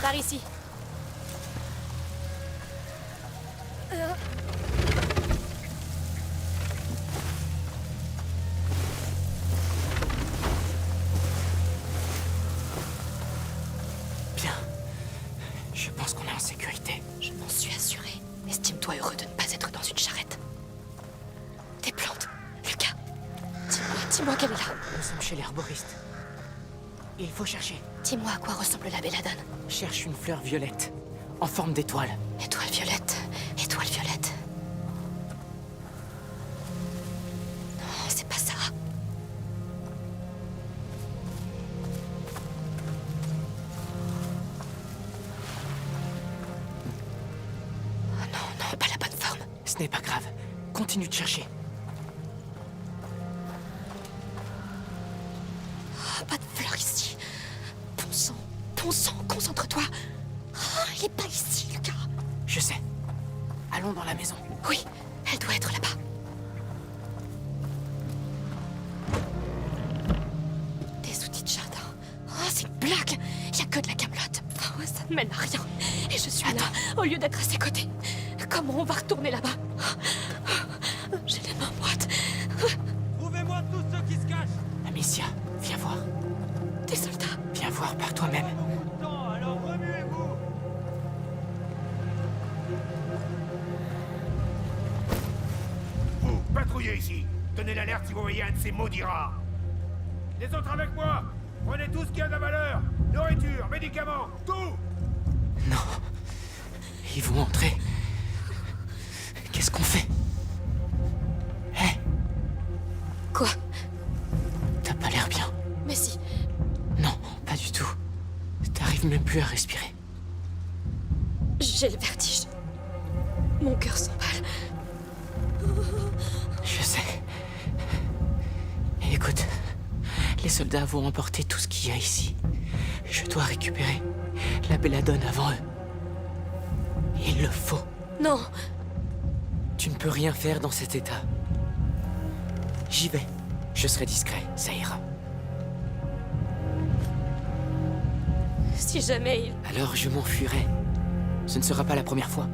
Par ici. Bien. Je pense qu'on est en sécurité. Je m'en suis assurée. Estime-toi heureux de ne pas être dans une charrette. Des plantes. Lucas. Dis-moi qu'elle est là. Nous sommes chez l'herboriste. Il faut chercher. Dis-moi à quoi ressemble la belladone. Cherche une fleur violette, en forme d'étoile. Étoile violette. Étoile violette. Non, c'est pas ça. Oh non, pas la bonne forme. Ce n'est pas grave. Continue de chercher. Oh, pas de fleurs ici. Bon sang, concentre-toi. Oh, il est pas ici, Lucas. Je sais. Allons dans la maison. Oui, elle doit être là-bas. Des outils de jardin. Oh, c'est une blague. Il y a que de la camelote. Oh, ça ne mène à rien. Et je suis là, au lieu d'être à ses côtés. Comment on va retourner là-bas? J'ai les mains moites. Trouvez-moi tous ceux qui se cachent. Amicia, viens voir. Des soldats. Viens voir par toi-même. Beaucoup de temps, alors remuez-vous. Vous, patrouillez ici. Donnez l'alerte si vous voyez un de ces maudits rats. Les autres avec moi. Prenez tout ce qui a de la valeur. Nourriture, médicaments, tout. Non. Ils vont entrer. Qu'est-ce qu'on fait? Hé, Quoi? t'as pas l'air bien. Mais si. Non, pas du tout. T'arrives même plus à respirer. J'ai le vertige. Mon cœur s'emballe. Je sais. Écoute, les soldats vont emporter tout ce qu'il y a ici. Je dois récupérer la belladone avant eux. Il le faut. Non. Tu ne peux rien faire dans cet état. J'y vais. Je serai discret, ça ira. Si jamais il... Alors je m'enfuirai. Ce ne sera pas la première fois.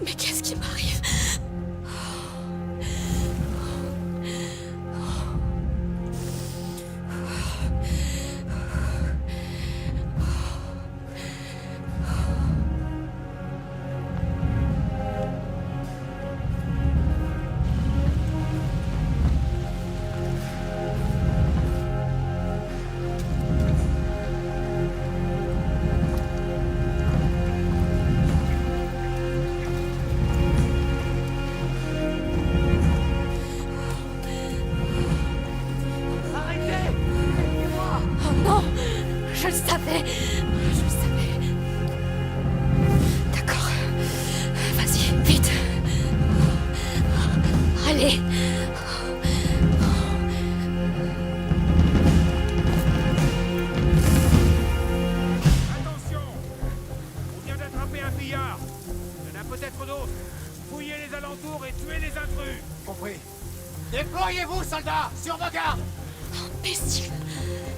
Mais qu'est-ce qui m'arrive? Oh non! Je le savais! Je le savais. D'accord. Vas-y, vite. Allez. Attention. On vient d'attraper un pillard. Il y en a peut-être d'autres. Fouillez les alentours et tuez les intrus. Compris. Déployez-vous, soldats, sur vos gardes. Imbécile!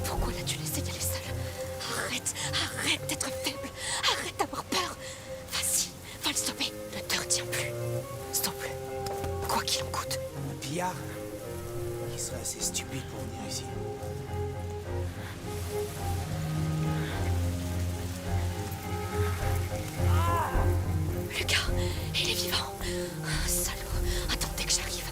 Pourquoi l'as-tu laissé y aller seul? Arrête d'être faible! Arrête d'avoir peur! Vas-y, va le sauver! Ne te retiens plus! S'il te plaît, quoi qu'il en coûte. Un pillard qui serait assez stupide pour venir ici. Lucas, il est vivant! Salaud! Attendez que j'arrive!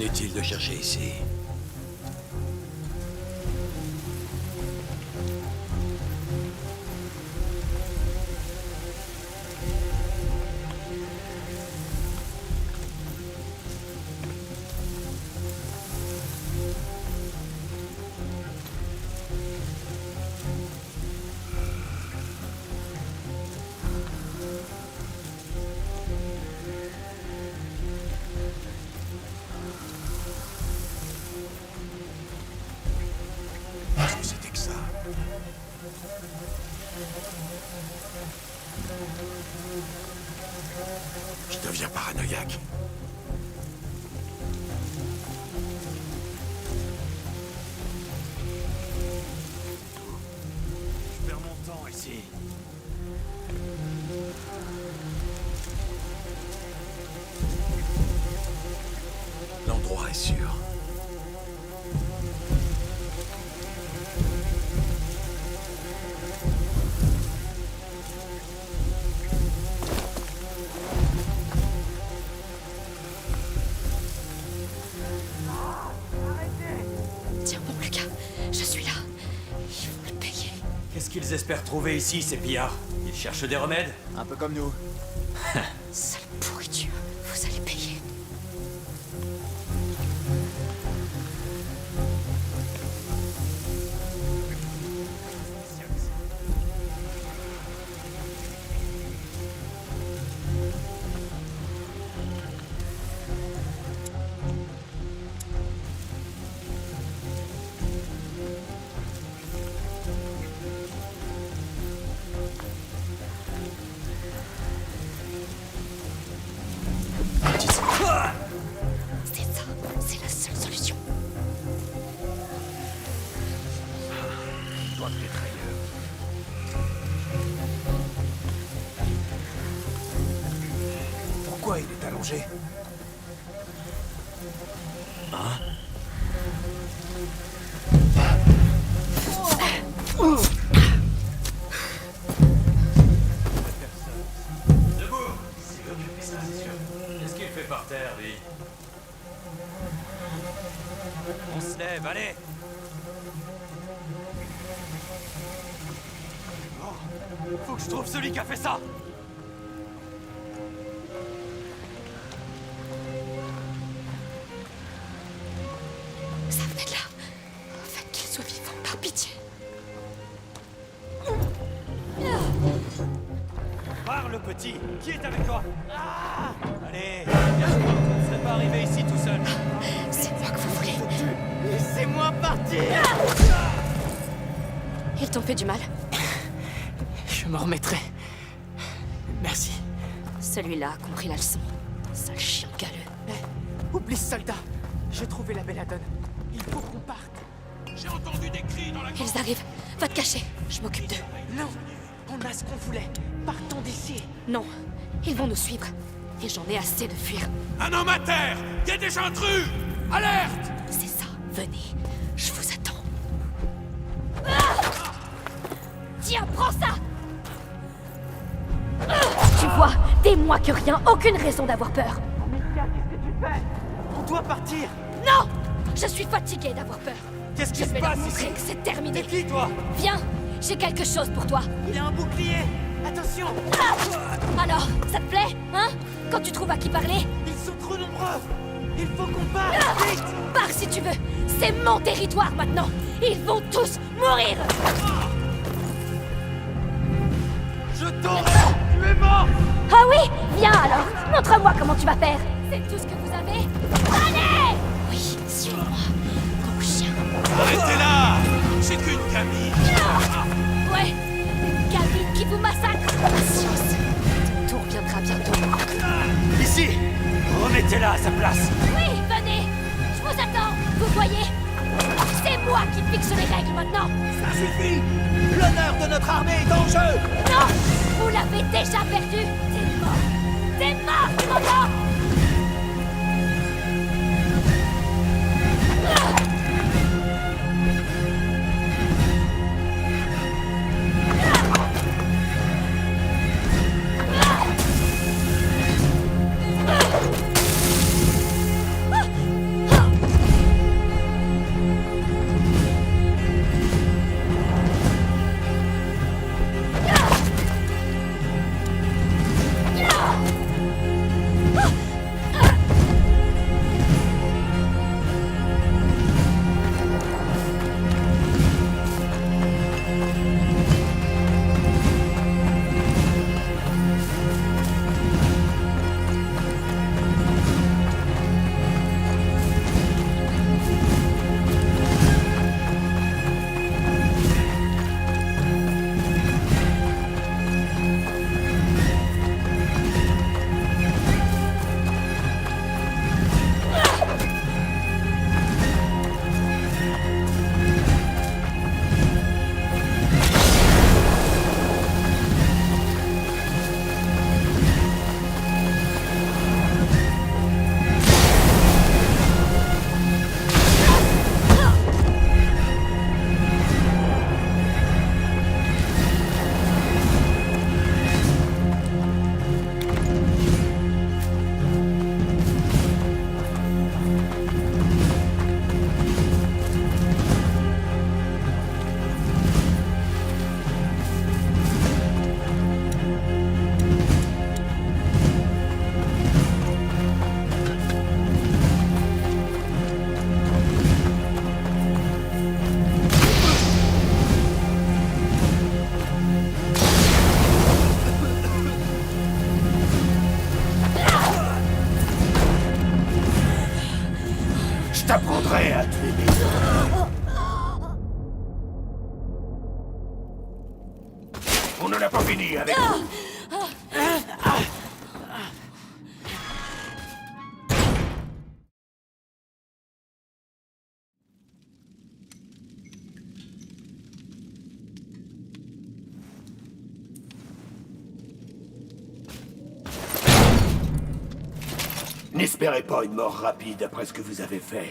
Inutile de chercher ici. Qu'est-ce que c'était que ça? Je deviens paranoïaque. Je perds mon temps ici. L'endroit est sûr. Tiens bon, Lucas, je suis là. Ils vont le payer. Qu'est-ce qu'ils espèrent trouver ici, ces pillards? Ils cherchent des remèdes? Un peu comme nous. Sale pourriture, vous allez payer. C'est ça, c'est la seule solution. Doivent être ailleurs. Pourquoi il est allongé? Debout! C'est occupé, ça, c'est sûr. Qu'est-ce qu'il fait par terre, lui? On se lève, allez! Oh, faut que je trouve celui qui a fait ça! Ça venait de là. Faites qu'il soit vivant, par pitié. Parle, petit! Qui est avec toi? Ah! Allez, cache-toi, on ne serait pas arrivé ici tout seul. C'est moi que vous voulez. Laissez-moi partir! Ils t'ont fait du mal. Je m'en remettrai. Merci. Celui-là a compris la leçon. Sale chien galeux. Oublie ce soldat. J'ai trouvé la belladone. Il faut qu'on parte. J'ai entendu des cris dans la Ils arrivent. Va te cacher. Je m'occupe d'eux. Non, on a ce qu'on voulait. Partons d'ici. Non, ils vont nous suivre. Et j'en ai assez de fuir. Un homme à terre! Il y a des gens intrus! Alerte! C'est ça. Venez. Je vous attends. Tiens, prends ça! Tu vois, des mois que rien, aucune raison d'avoir peur. On doit partir! Non! Je suis fatiguée d'avoir peur. Qu'est-ce qui Je se vais leur passe montrer ici? que c'est terminé. T'es qui, toi? Viens, j'ai quelque chose pour toi. Il y a un bouclier! Attention! Alors, ça te plaît, hein? Quand tu trouves à qui parler, Ils sont trop nombreux! Il faut qu'on parte! Vite! pars si tu veux. C'est mon territoire maintenant. Ils vont tous mourir. Je t'aurai! Tu es mort! Ah oui? Viens alors. Montre-moi comment tu vas faire. C'est tout ce que vous avez? Allez! Oui, suis-moi. Gros chien. Arrêtez-la! C'est qu'une gamine! Ouais, une gamine qui vous massacre. Patience. Ton tour viendra bientôt. Ici! Remettez-la à sa place! Oui, venez. Je vous attends. Vous voyez? C'est moi qui fixe les règles maintenant. Ça suffit! L'honneur de notre armée est en jeu! Non! Vous l'avez déjà perdu. C'est mort. C'est mort, tu m'entends? t'apprendrai à tuer mes hommes. On n'en a pas fini avec vous. N'espérez pas une mort rapide après ce que vous avez fait.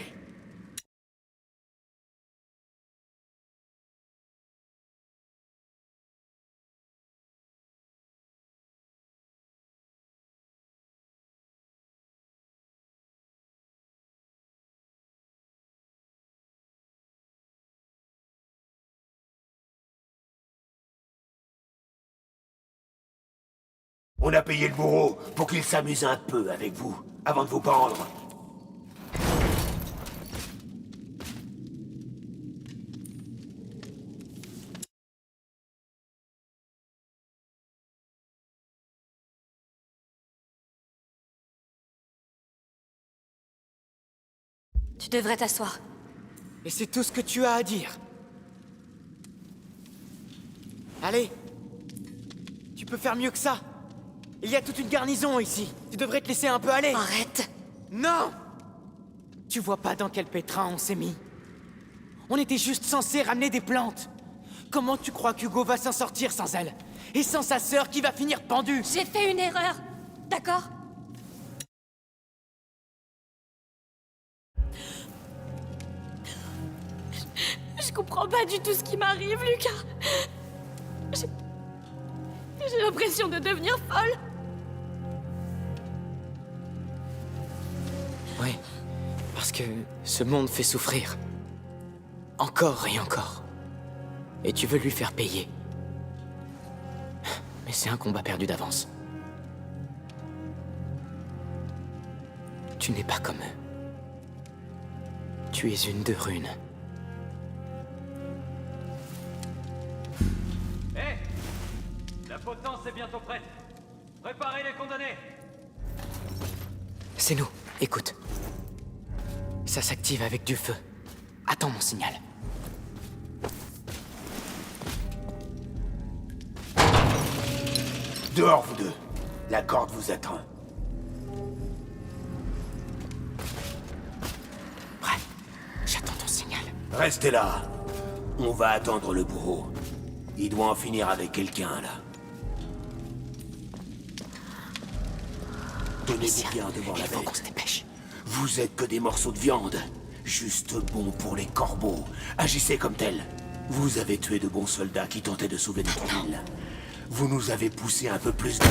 On a payé le bourreau pour qu'il s'amuse un peu avec vous, avant de vous pendre. Tu devrais t'asseoir. Et c'est tout ce que tu as à dire. Allez. Tu peux faire mieux que ça. Il y a toute une garnison ici. Tu devrais te laisser un peu aller. Arrête. Non! Tu vois pas dans quel pétrin on s'est mis? On était juste censé ramener des plantes. Comment tu crois qu'Hugo va s'en sortir sans elle? Et sans sa sœur qui va finir pendue? J'ai fait une erreur. D'accord? Je comprends pas du tout ce qui m'arrive, Lucas. J'ai l'impression de devenir folle. Oui, parce que ce monde fait souffrir. Encore et encore. Et tu veux lui faire payer. Mais c'est un combat perdu d'avance. Tu n'es pas comme eux. Tu es une de Rune. Hé! La potence est bientôt prête. Préparez les condamnés. C'est nous. Écoute. Ça s'active avec du feu. Attends mon signal. Dehors, vous deux. La corde vous attend. Prêt. J'attends ton signal. Restez là. On va attendre le bourreau. Il doit en finir avec quelqu'un, là. Tenez-vous bien devant la Il faut qu'on bête. se dépêche. Vous êtes que des morceaux de viande. Juste bons pour les corbeaux. Agissez comme tel. Vous avez tué de bons soldats qui tentaient de sauver notre ville. Vous nous avez poussé un peu plus de...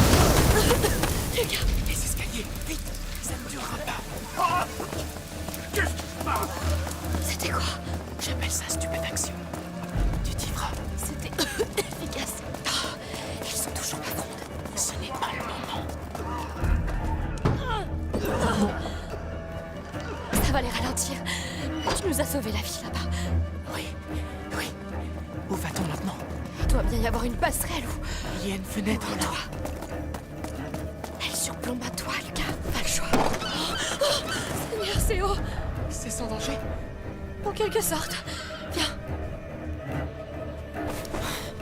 Les escaliers, vite. Ça ne durera pas. C'était quoi? J'appelle ça stupéfaction. Tu t'y feras. C'était efficace. Oh, ils sont toujours pas grondes. Ce n'est pas le moment. Ça va les ralentir. Tu nous as sauvé la vie là-bas. Oui, oui. Où va-t-on maintenant? Il doit bien y avoir une passerelle où... Il y a une fenêtre là. Toi. Elle surplombe à toi, Lucas. Pas le choix. Oh, Seigneur, c'est haut. C'est sans danger. En quelque sorte. Viens.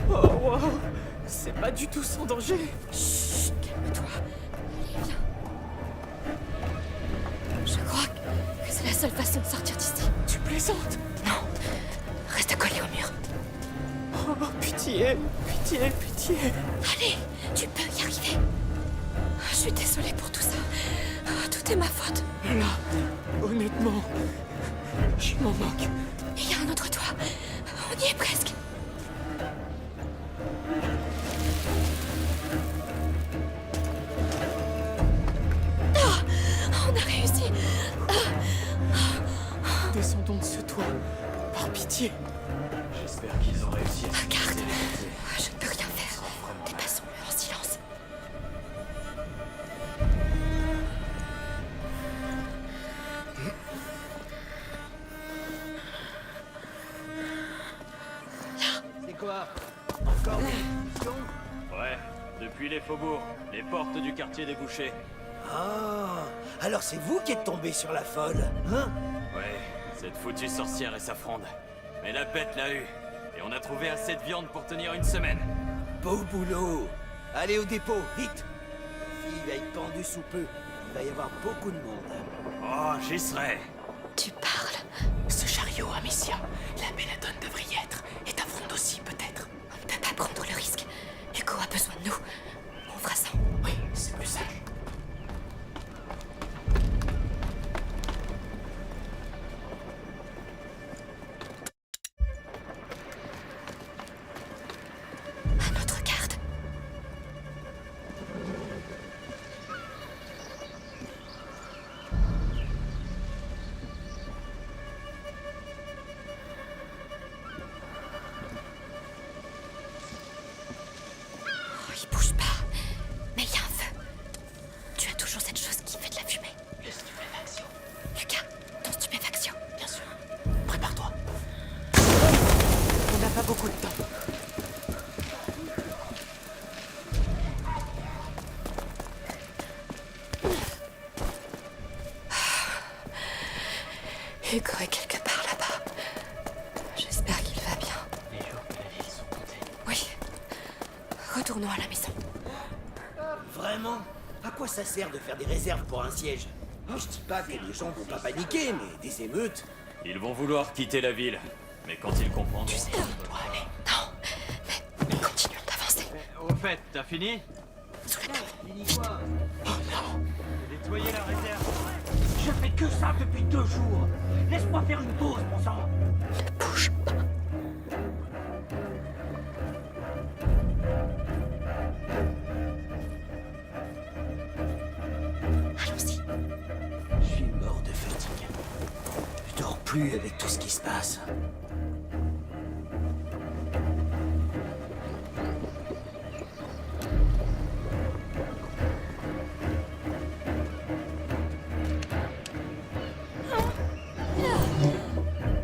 Oh, wow. C'est pas du tout sans danger. Chut, calme-toi. Allez, viens. Je crois que c'est la seule façon de sortir d'ici. Tu plaisantes? Non. Reste collé au mur. Oh, pitié, pitié, pitié. Allez, tu peux y arriver. Je suis désolée pour tout ça. Tout est ma faute. Là, honnêtement, je m'en moque. Il y a un autre toit. On y est presque. Ah, on a réussi. Descendons de ce toit. Par pitié. J'espère qu'ils ont réussi à... Regarde, je ne peux rien faire. Dépassons-le en silence. C'est quoi? Encore des discussions? Ouais, depuis les faubourgs, les portes du quartier débouchées. Ah, alors c'est vous qui êtes tombé sur la folle, hein? Ouais, Cette foutue sorcière et sa fronde. Mais la bête l'a eu. Et on a trouvé assez de viande pour tenir une semaine. Beau boulot. Allez au dépôt, vite. La fille va être pendue sous peu. Il va y avoir beaucoup de monde. Oh, j'y serai. Tu parles. Ce chariot, Amicia, la belladone devrait y être. Et ta fronde aussi, peut-être. On ne peut pas prendre le risque. Hugo a besoin de nous. On fera ça. Oui, c'est plus sage. À notre garde. Oh, il bouge pas. Mais il y a un feu. Tu as toujours cette chose qui fait de la fumée. Le stupéfaction. Lucas, ton stupéfaction. Bien sûr. Prépare-toi. On n'a pas beaucoup de temps. Hugo est quelque part là-bas. J'espère qu'il va bien. Les jours de la ville sont comptés. Oui. Retournons à la maison. Vraiment? À quoi ça sert de faire des réserves pour un siège? Je dis pas que les gens vont pas paniquer, mais des émeutes... Ils vont vouloir quitter la ville. Mais quand ils comprendront... Tu sais où on doit aller. Non, mais continuons d'avancer. Au fait, t'as fini? Sous la table. Oh non. Nettoyer la réserve. Je fais que ça depuis 2 jours. Laisse-moi faire une pause, mon sang. Ne bouge pas. Allons-y. Je suis mort de fatigue. Je dors plus avec tout ce qui se passe.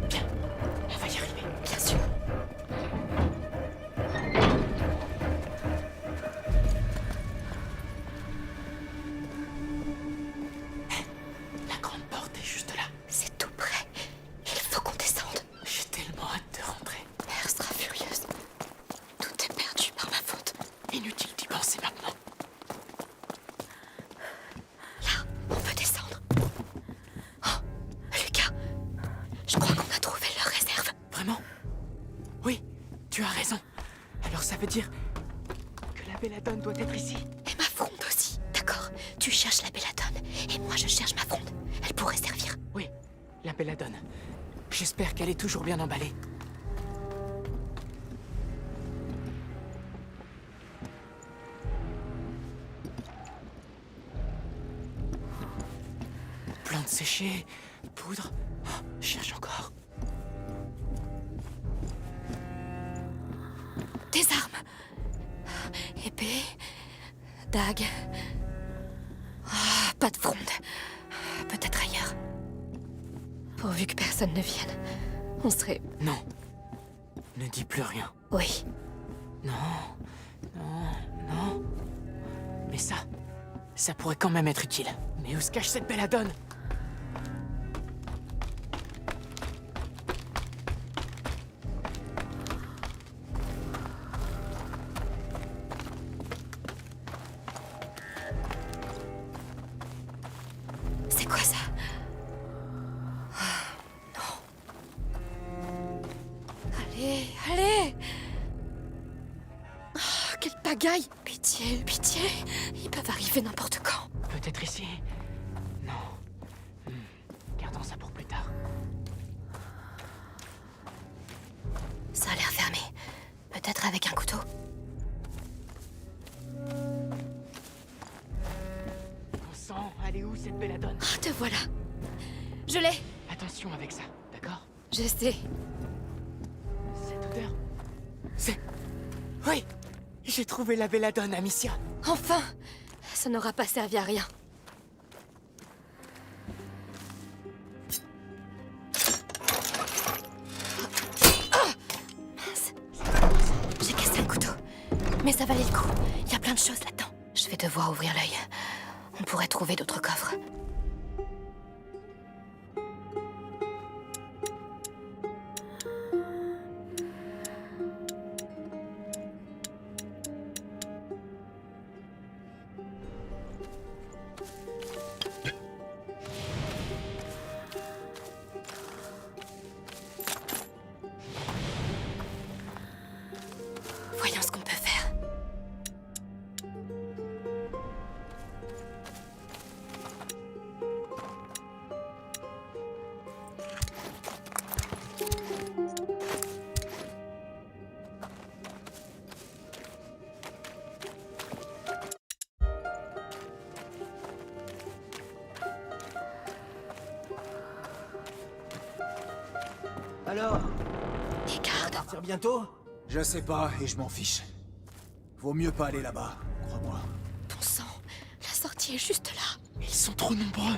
Bien. On va y arriver. Bien sûr. La grande porte est juste là. C'est tout près. Il faut qu'on descende. J'ai tellement hâte de rentrer. Mère sera furieuse. Tout est perdu par ma faute. Inutile d'y penser maintenant. Là, on peut descendre. Oh, Lucas, je crois qu'on a trouvé leur réserve. Vraiment? Oui, tu as raison. Alors ça veut dire que la belladone doit être ici. Et ma fronde aussi, d'accord? Tu cherches la belladone, et moi je cherche ma fronde. Elle pourrait servir. Oui, la belladone. J'espère qu'elle est toujours bien emballée. Plantes séchées, poudre. Oh, je cherche encore. Des armes. Épée, dague. Ah, pas de fronde. Peut-être ailleurs. Pourvu que personne ne vienne. On serait... Non. Ne dis plus rien. Oui. Non. Non. Non. Mais ça pourrait quand même être utile. Mais où se cache cette belladone? C'est quoi ça? Ah, non. Allez, allez! Oh, quelle pagaille! Pitié, pitié! Ils peuvent arriver n'importe quand. Peut-être ici? Non. Gardons ça pour plus tard. Ça a l'air fermé. Peut-être avec un couteau. Bon sang, elle est où cette belladone? Ah, te voilà. Je l'ai. Attention avec ça, d'accord? Je sais. Cette odeur... C'est... Oui! J'ai trouvé la belladone, Amicia. Enfin! Ça n'aura pas servi à rien. Mince. J'ai cassé un couteau. Mais ça valait le coup. Il y a plein de choses là-dedans. Je vais devoir ouvrir l'œil. On pourrait trouver d'autres coffres. Alors, Et on garde. va partir bientôt? Je sais pas, et je m'en fiche. Vaut mieux pas aller là-bas, crois-moi. Bon sang, la sortie est juste là. Ils sont trop nombreux.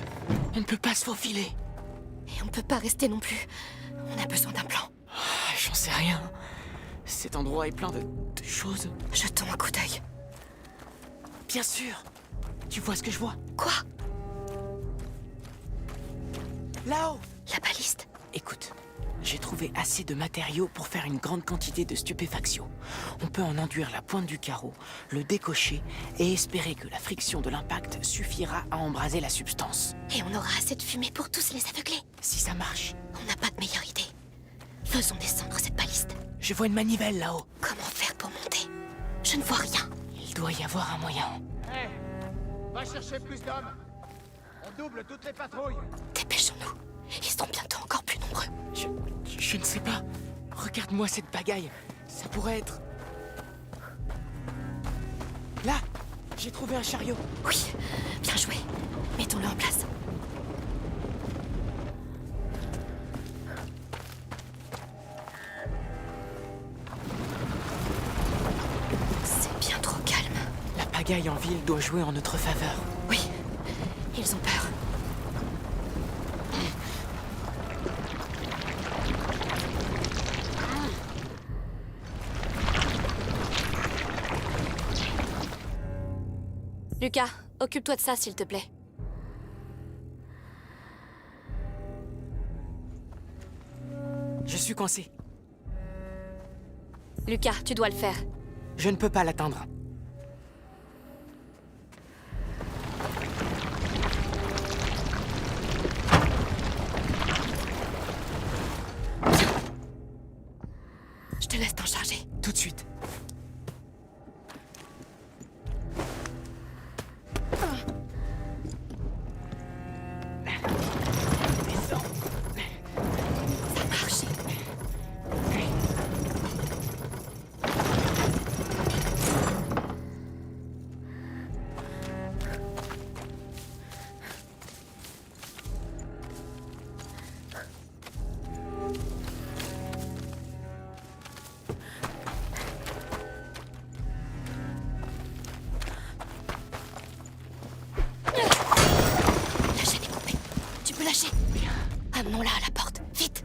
On ne peut pas se faufiler. Et on peut pas rester non plus. On a besoin d'un plan. Ah, j'en sais rien. Cet endroit est plein de choses. Jetons un coup d'œil. Bien sûr. Tu vois ce que je vois? Quoi? Là-haut. La baliste? Écoute, j'ai trouvé assez de matériaux pour faire une grande quantité de stupéfaction. On peut en enduire la pointe du carreau, le décocher et espérer que la friction de l'impact suffira à embraser la substance. Et on aura assez de fumée pour tous les aveugler. Si ça marche, On n'a pas de meilleure idée. Faisons descendre cette baliste. je vois une manivelle là-haut. Comment faire pour monter? Je ne vois rien. Il doit y avoir un moyen. Hé, va chercher plus d'hommes. On double toutes les patrouilles. Dépêchons-nous. Ils seront bientôt encore plus nombreux. Je ne sais pas. Regarde-moi cette pagaille. Ça pourrait être... Là, j'ai trouvé un chariot. Oui, bien joué. Mettons-le en place. C'est bien trop calme. La pagaille en ville doit jouer en notre faveur. Oui, ils ont peur. Lucas, occupe-toi de ça, s'il te plaît. Je suis coincé. Lucas, tu dois le faire. Je ne peux pas l'atteindre. Je te laisse t'en charger. Tout de suite. Descends. Ça marche. La chaîne est coupée. Tu peux lâcher. Amenons-la à la porte. Vite.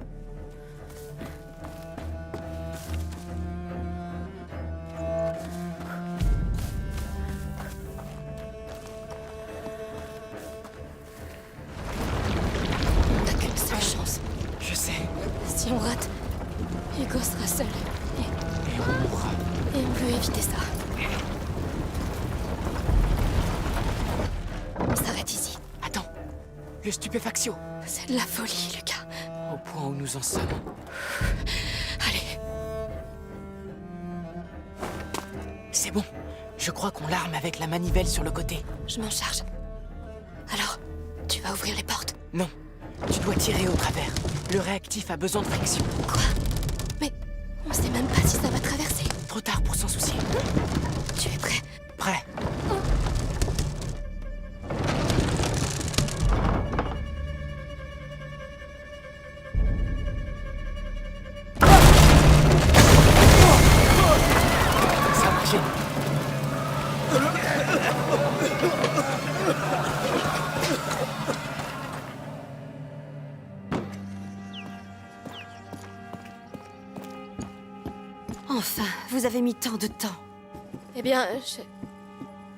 On n'a qu'une seule chance. Je sais. Si on rate, Hugo sera seul. Et on mourra. Et on veut éviter ça. On s'arrête ici. Attends. Le stupéfaction. C'est de la folie, Lucas. Au point où nous en sommes. Allez, C'est bon. Je crois qu'on l'arme avec la manivelle sur le côté. je m'en charge. Alors, tu vas ouvrir les portes. Non. Tu dois tirer au travers. Le réactif a besoin de friction. Quoi? Mais on sait même pas si ça va traverser. Trop tard pour s'en soucier. Tu es prêt? Prêt. Ça a marché. Enfin, vous avez mis tant de temps. Eh bien,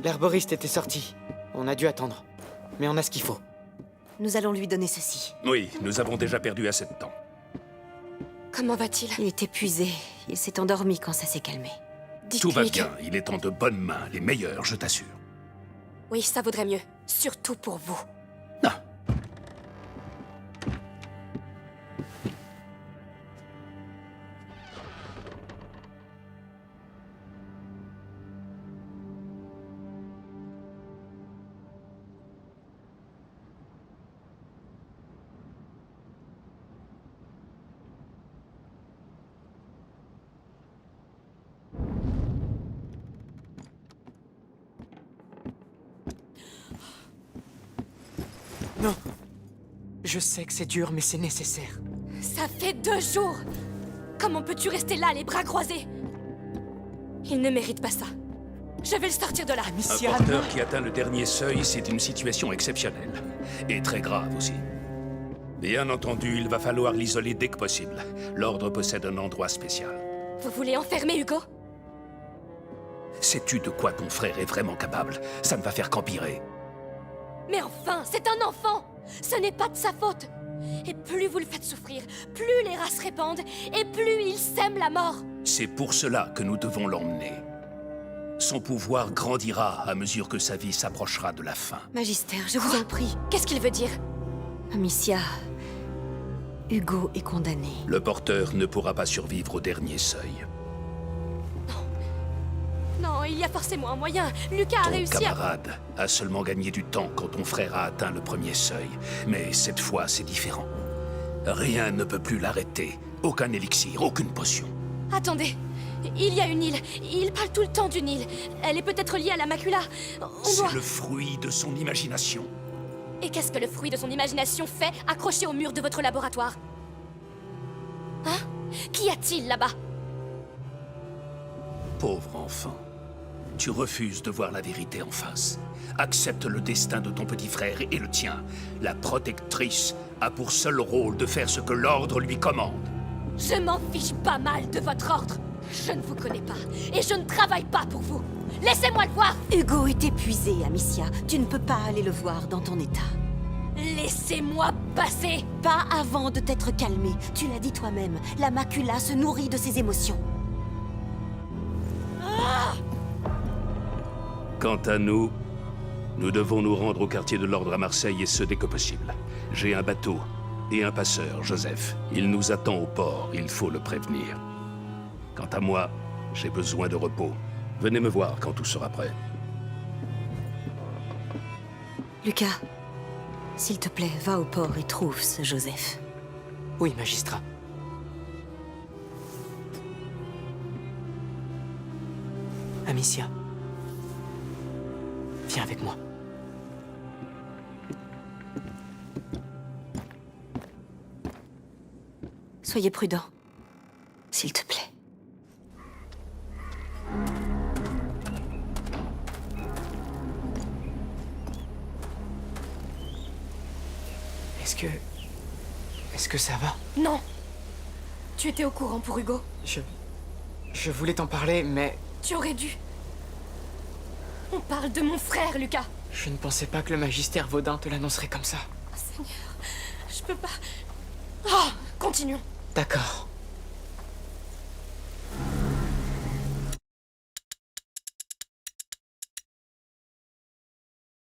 L'herboriste était sorti. On a dû attendre. Mais on a ce qu'il faut. Nous allons lui donner ceci. Oui, nous avons déjà perdu assez de temps. comment va-t-il? Il est épuisé. Il s'est endormi quand ça s'est calmé. Tout va Dites-lui que... bien, il est en de bonnes mains, les meilleures, je t'assure. Oui, ça vaudrait mieux. Surtout pour vous. Ah, Non. Je sais que c'est dur, mais c'est nécessaire. Ça fait 2 jours. Comment peux-tu rester là, les bras croisés? Il ne mérite pas ça. Je vais le sortir de là. Un Amicia, porteur qui atteint le dernier seuil, c'est une situation exceptionnelle. Et très grave aussi. Bien entendu, il va falloir l'isoler dès que possible. L'Ordre possède un endroit spécial. Vous voulez enfermer Hugo? Sais-tu de quoi ton frère est vraiment capable? Ça ne va faire qu'empirer. Mais enfin, c'est un enfant! Ce n'est pas de sa faute! Et plus vous le faites souffrir, plus les rats se répandent, et plus il sème la mort! C'est pour cela que nous devons l'emmener. Son pouvoir grandira à mesure que sa vie s'approchera de la fin. Magister, je vous en prie. Qu'est-ce qu'il veut dire? Amicia, Hugo est condamné. Le porteur ne pourra pas survivre au dernier seuil. Non, il y a forcément un moyen. Lucas a Ton réussi à... camarade a seulement gagné du temps quand ton frère a atteint le premier seuil. Mais cette fois, c'est différent. Rien ne peut plus l'arrêter. Aucun élixir, aucune potion. Attendez, il y a une île. Il parle tout le temps d'une île. Elle est peut-être liée à la macula. On doit... C'est le fruit de son imagination. Et qu'est-ce que le fruit de son imagination fait accroché au mur de votre laboratoire? Hein? Qu'y a-t-il là-bas? Pauvre enfant. Tu refuses de voir la vérité en face. Accepte le destin de ton petit frère et le tien. La protectrice a pour seul rôle de faire ce que l'ordre lui commande. Je m'en fiche pas mal de votre ordre. Je ne vous connais pas, et je ne travaille pas pour vous. Laissez-moi le voir. Hugo est épuisé, Amicia. Tu ne peux pas aller le voir dans ton état. Laissez-moi passer. Pas avant de t'être calmé. Tu l'as dit toi-même, la macula se nourrit de ses émotions. Quant à nous, nous devons nous rendre au quartier de l'Ordre à Marseille et ce dès que possible. J'ai un bateau et un passeur, Joseph. Il nous attend au port, il faut le prévenir. Quant à moi, j'ai besoin de repos. Venez me voir quand tout sera prêt. Lucas, s'il te plaît, va au port et trouve ce Joseph. Oui, magistrat. Amicia. Viens avec moi. Soyez prudent, s'il te plaît. Est-ce que ça va? Non. Tu étais au courant pour Hugo. Je voulais t'en parler, mais... Tu aurais dû. On parle de mon frère, Lucas. Je ne pensais pas que le magistère Vaudin te l'annoncerait comme ça. Oh, Seigneur, je peux pas... Oh, continuons. D'accord.